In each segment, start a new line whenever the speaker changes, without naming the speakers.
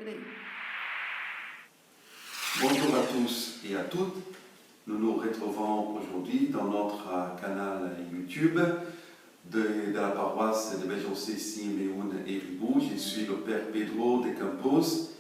today.
Bonjour à tous et à toutes. Nous nous retrouvons aujourd'hui dans notre canal YouTube de la paroisse de Béjoncé, Siméon et Ribou. Je suis le Père Pedro de Campos,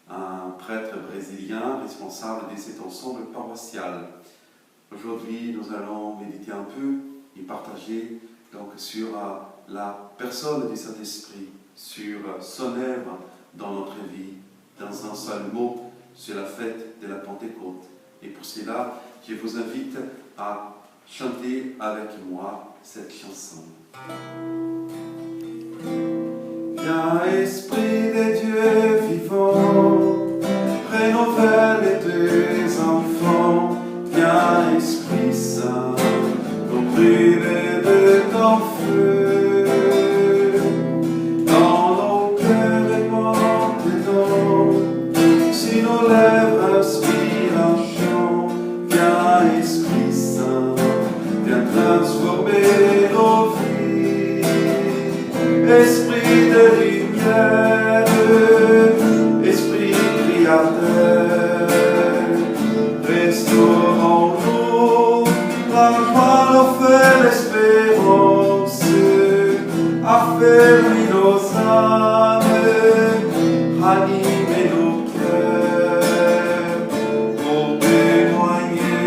un prêtre brésilien responsable de cet ensemble paroissial. Aujourd'hui, nous allons méditer un peu et partager donc, sur la personne du Saint-Esprit, sur son œuvre dans notre vie, dans un seul mot, sur la fête de la Pentecôte. Et pour cela, je vous invite à chanter avec moi cette chanson. Viens, Esprit de Dieu vivant, renouvelle tes enfants. Viens, Esprit Saint, nous brûle de ton feu. Dans nos cœurs répandons, si nos lèvres inspirent un chant. Viens, Esprit Saint, viens transformer nos vies. Esprit de lumière, Esprit créateur, restaurons-nous la joie, nos faits, l'espérance, affermis nos âmes, ranimez nos cœurs, pour témoigner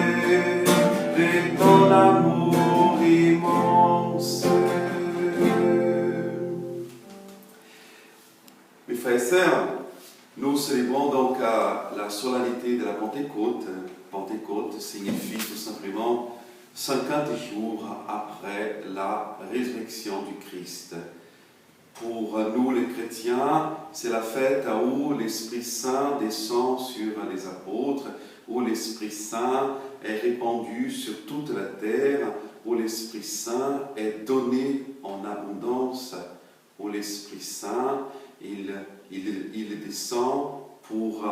de ton amour immense. Mes frères et sœurs, nous célébrons donc la solennité de la Pentecôte. Pentecôte signifie tout simplement 50 jours après la résurrection du Christ. Pour nous les chrétiens, c'est la fête où l'Esprit Saint descend sur les apôtres, où l'Esprit Saint est répandu sur toute la terre, où l'Esprit Saint est donné en abondance, où l'Esprit Saint il descend pour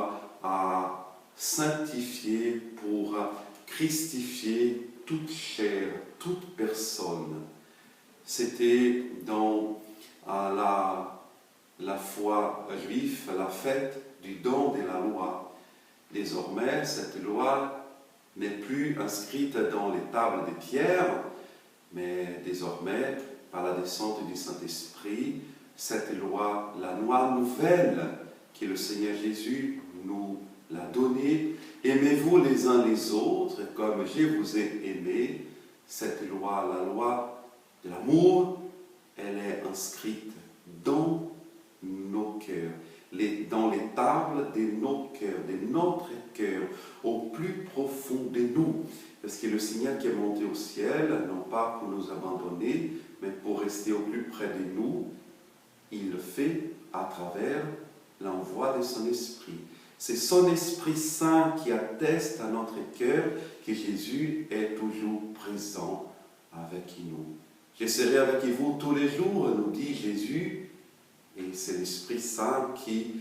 sanctifier, pour christifier toute chair, toute personne. C'était dans la foi juive, la fête du don de la loi. Désormais, cette loi n'est plus inscrite dans les tables de pierre, mais désormais, par la descente du Saint-Esprit, cette loi, la loi nouvelle que le Seigneur Jésus nous l'a donnée, aimez-vous les uns les autres comme je vous ai aimé. Cette loi, la loi de l'amour, elle est inscrite dans nos cœurs, dans les tables de nos cœurs, de notre cœur, au plus profond de nous. Parce que le Seigneur qui est monté au ciel, non pas pour nous abandonner, mais pour rester au plus près de nous, il le fait à travers l'envoi de son Esprit. C'est son Esprit Saint qui atteste à notre cœur que Jésus est toujours présent avec nous. Je serai avec vous tous les jours, nous dit Jésus, et c'est l'Esprit Saint qui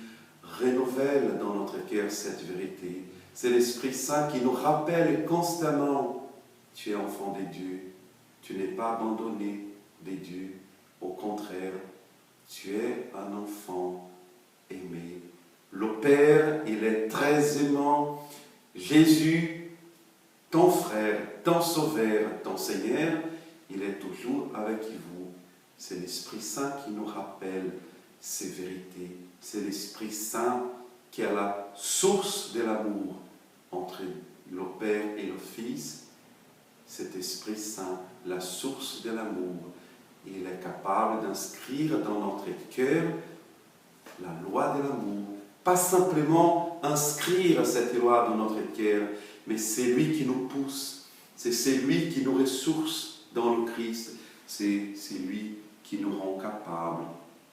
renouvelle dans notre cœur cette vérité. C'est l'Esprit Saint qui nous rappelle constamment, tu es enfant de Dieu, tu n'es pas abandonné de Dieu, au contraire, tu es un enfant aimé. Le Père, il est très aimant. Jésus, ton frère, ton sauveur, ton Seigneur, il est toujours avec vous. C'est l'Esprit Saint qui nous rappelle ces vérités. C'est l'Esprit Saint qui est la source de l'amour entre le Père et le Fils. Cet Esprit Saint, la source de l'amour, il est capable d'inscrire dans notre cœur la loi de l'amour. Pas simplement inscrire cette loi dans notre cœur, mais c'est lui qui nous pousse, c'est lui qui nous ressource dans le Christ, c'est lui qui nous rend capables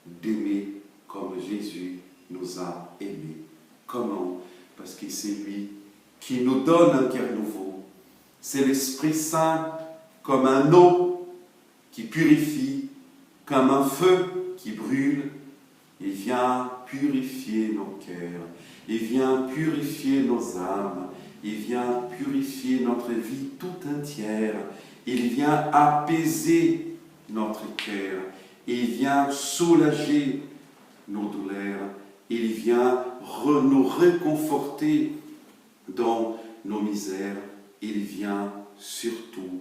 d'aimer comme Jésus nous a aimés. Comment? Parce que c'est lui qui nous donne un cœur nouveau. C'est l'Esprit Saint comme un eau qui purifie, comme un feu qui brûle. Il vient purifier nos cœurs, il vient purifier nos âmes, il vient purifier notre vie toute entière, il vient apaiser notre cœur, il vient soulager nos douleurs, il vient nous réconforter dans nos misères. Il vient surtout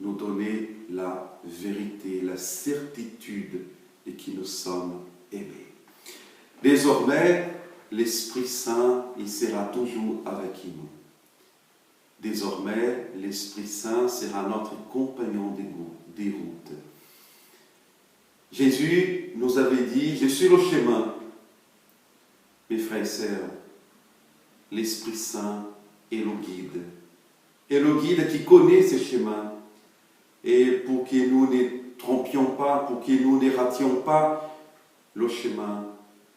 nous donner la vérité, la certitude de qui nous sommes aimés. Désormais, l'Esprit Saint, il sera toujours avec nous. Désormais, l'Esprit Saint sera notre compagnon des routes. Jésus nous avait dit, je suis le chemin. Mes frères et sœurs, l'Esprit Saint est le guide. Et le guide qui connaît ces chemins. Et pour que nous ne trompions pas, pour que nous ne rations pas le chemin,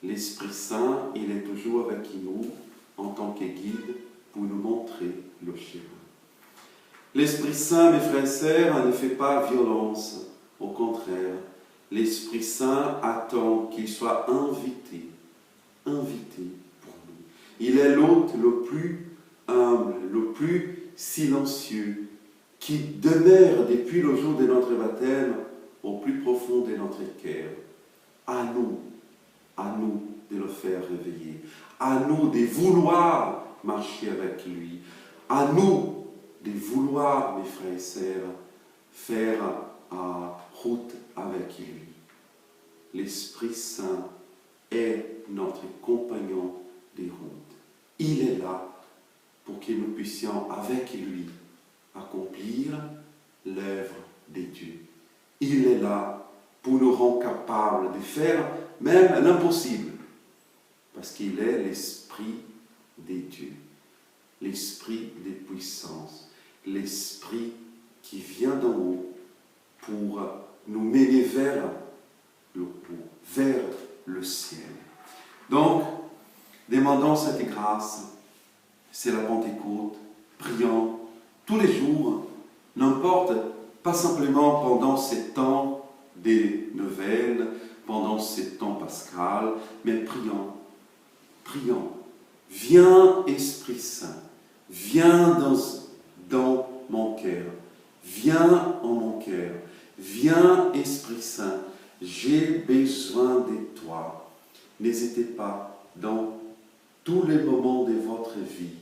l'Esprit Saint, il est toujours avec nous en tant que guide pour nous montrer le chemin. L'Esprit Saint, mes frères et sœurs, ne fait pas violence. Au contraire, l'Esprit Saint attend qu'il soit invité pour nous. Il est l'hôte le plus humble, le plus silencieux, qui demeure depuis le jour de notre baptême au plus profond de notre cœur. À nous de le faire réveiller, à nous de vouloir marcher avec lui, à nous de vouloir, mes frères et sœurs, faire route avec lui. L'Esprit Saint est notre compagnon des routes. Il est là pour que nous puissions avec lui accomplir l'œuvre de Dieu. Il est là pour nous rendre capables de faire même l'impossible, parce qu'il est l'Esprit de Dieu, l'Esprit des puissances, l'Esprit qui vient d'en haut pour nous mener vers le haut, vers le ciel. Donc, demandons cette grâce, c'est la Pentecôte, prions tous les jours, n'importe, pas simplement pendant ces temps des neuvaines, pendant ces temps pascal, mais prions. Viens Esprit Saint, viens dans mon cœur, viens en mon cœur, viens Esprit Saint, j'ai besoin de toi. N'hésitez pas, dans tous les moments de votre vie,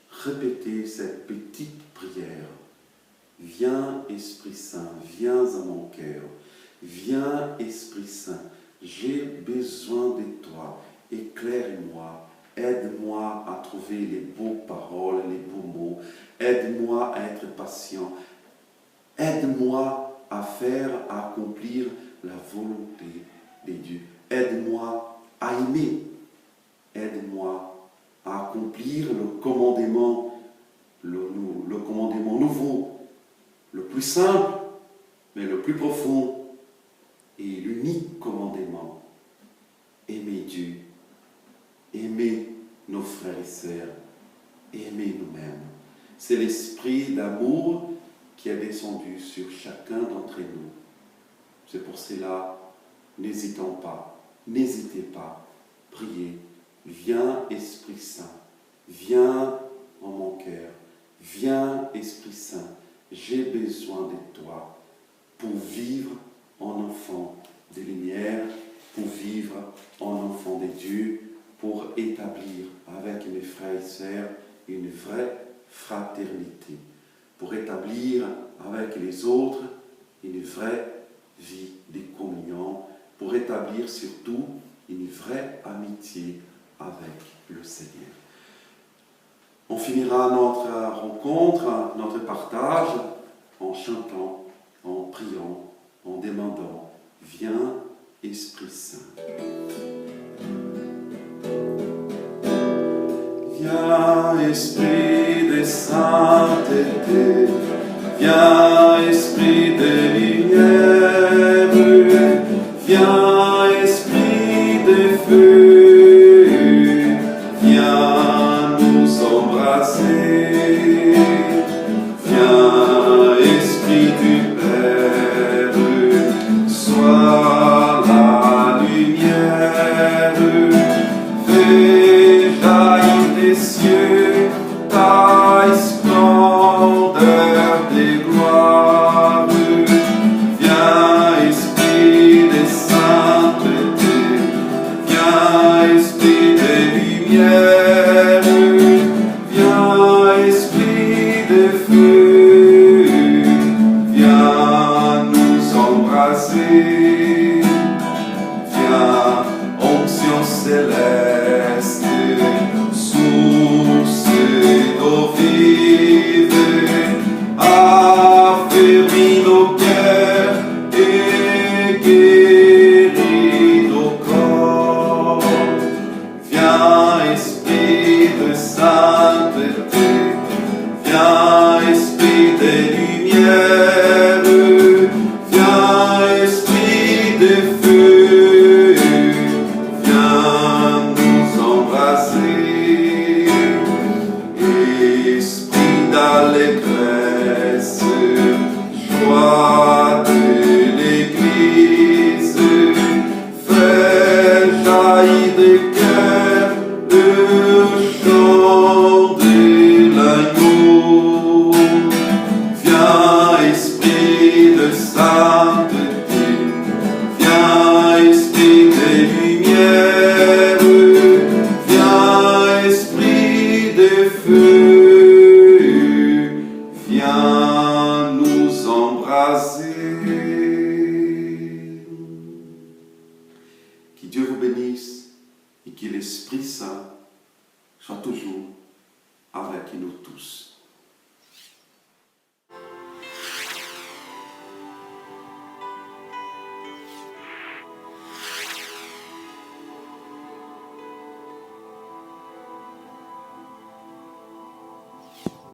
répétez cette petite prière. Viens Esprit Saint, viens à mon cœur. Viens Esprit Saint, j'ai besoin de toi. Éclaire-moi, aide-moi à trouver les beaux paroles, les beaux mots. Aide-moi à être patient. Aide-moi à accomplir la volonté de Dieu. Aide-moi à aimer. Aide-moi à accomplir le commandement nouveau, le plus simple, mais le plus profond et l'unique commandement. Aimer Dieu, aimer nos frères et sœurs, aimer nous-mêmes. C'est l'esprit d'amour qui est descendu sur chacun d'entre nous. C'est pour cela, n'hésitez pas, priez. Viens Esprit Saint, viens en mon cœur, viens Esprit Saint, j'ai besoin de toi pour vivre en enfant de lumière, pour vivre en enfant de Dieu, pour établir avec mes frères et sœurs une vraie fraternité, pour établir avec les autres une vraie vie de communion, pour établir surtout une vraie amitié avec le Seigneur. On finira notre rencontre, notre partage en chantant, en priant, en demandant « Viens, Esprit Saint ». Viens, Esprit de sainteté, viens, Esprit de lumière, viens, Esprit de feu, viens nous embrasser, viens, Esprit du Père, sois la lumière, fais jaillir des cieux ta splendeur des gloires. Esprit de feu, viens nous embraser. Viens, onction céleste, source d'eau vive, affermis nos cœurs et guéris nos corps. Viens, Esprit de sainteté, viens, Esprit de lumière, viens, Esprit de feu, viens nous embrasser. Esprit d'allégresse,